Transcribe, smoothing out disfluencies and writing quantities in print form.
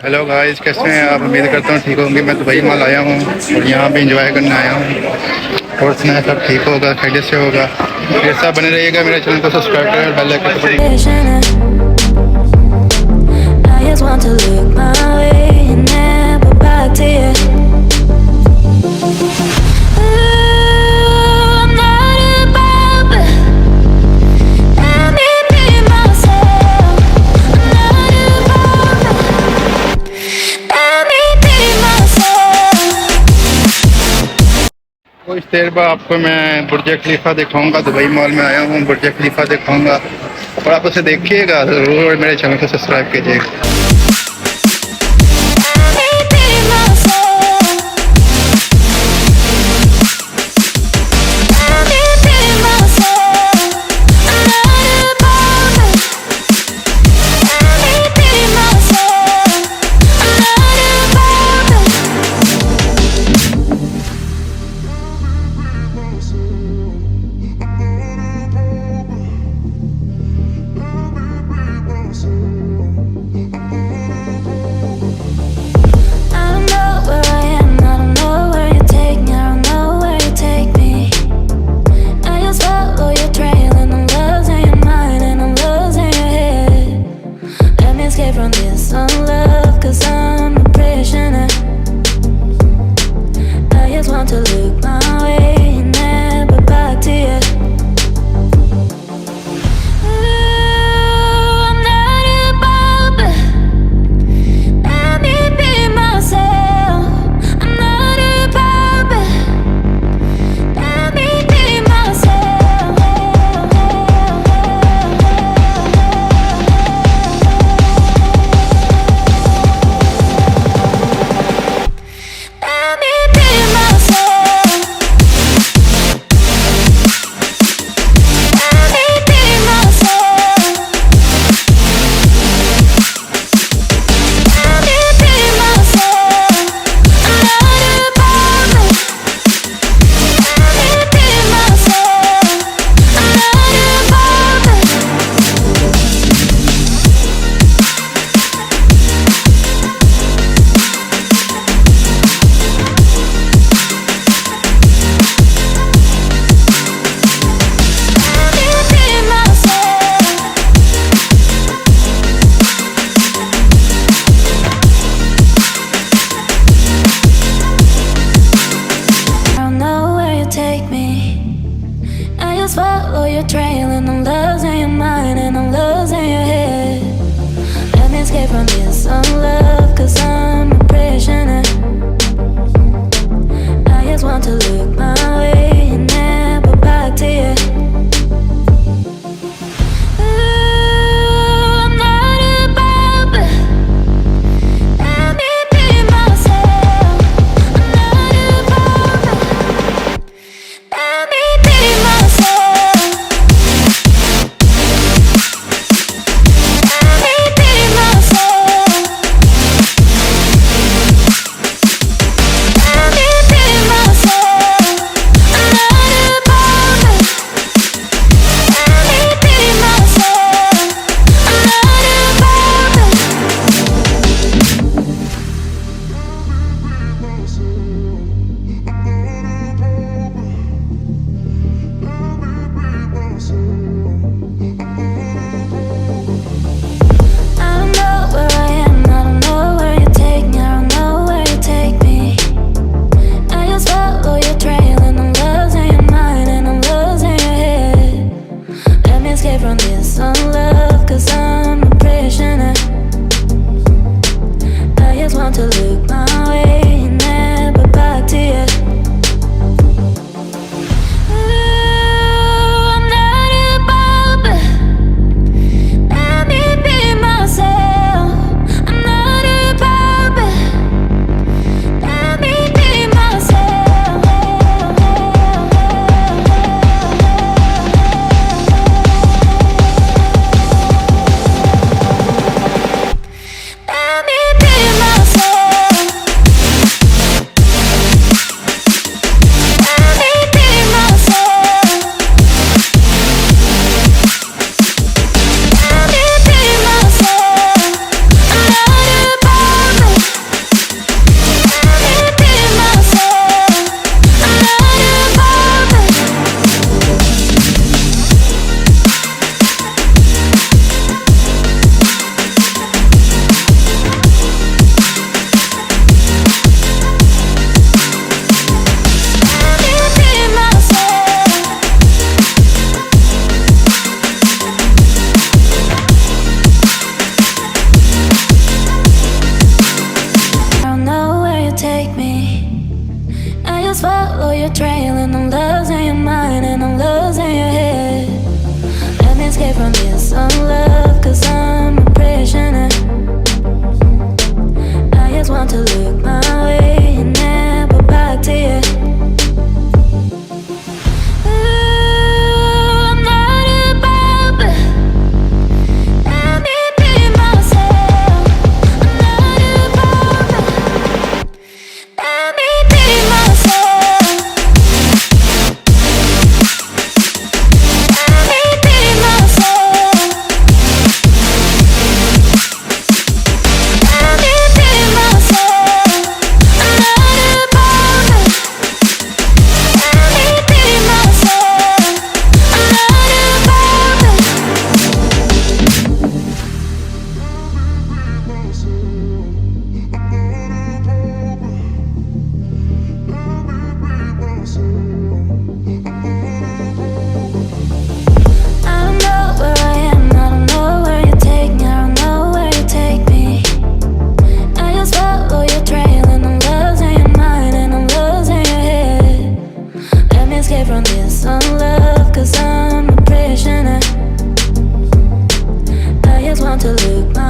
Hello guys, कैसे हैं आप? उम्मीद करता हूँ ठीक होंगे। मैं दुबई माल आया हूँ और यहाँ पे एंजॉय करने आया हूँ और सुना सब ठीक होगा, खैरियत से होगा। फिर सब बने रहिएगा, मेरे चैनल को सब्सक्राइब करें और बेल आइकन को तो इस देर बाद आपको मैं बुर्ज खलीफा दिखाऊंगा। दुबई मॉल में आया हूँ, बुर्ज खलीफा दिखाऊंगा और आप उसे देखिएगा ज़रूर और मेरे चैनल को सब्सक्राइब कीजिएगा। Follow your trail and I'm losing your mind and I'm losing your head. Let me escape from this unlove, cause I'm a prisoner. I just want to look my way and never back to you. always want to lick my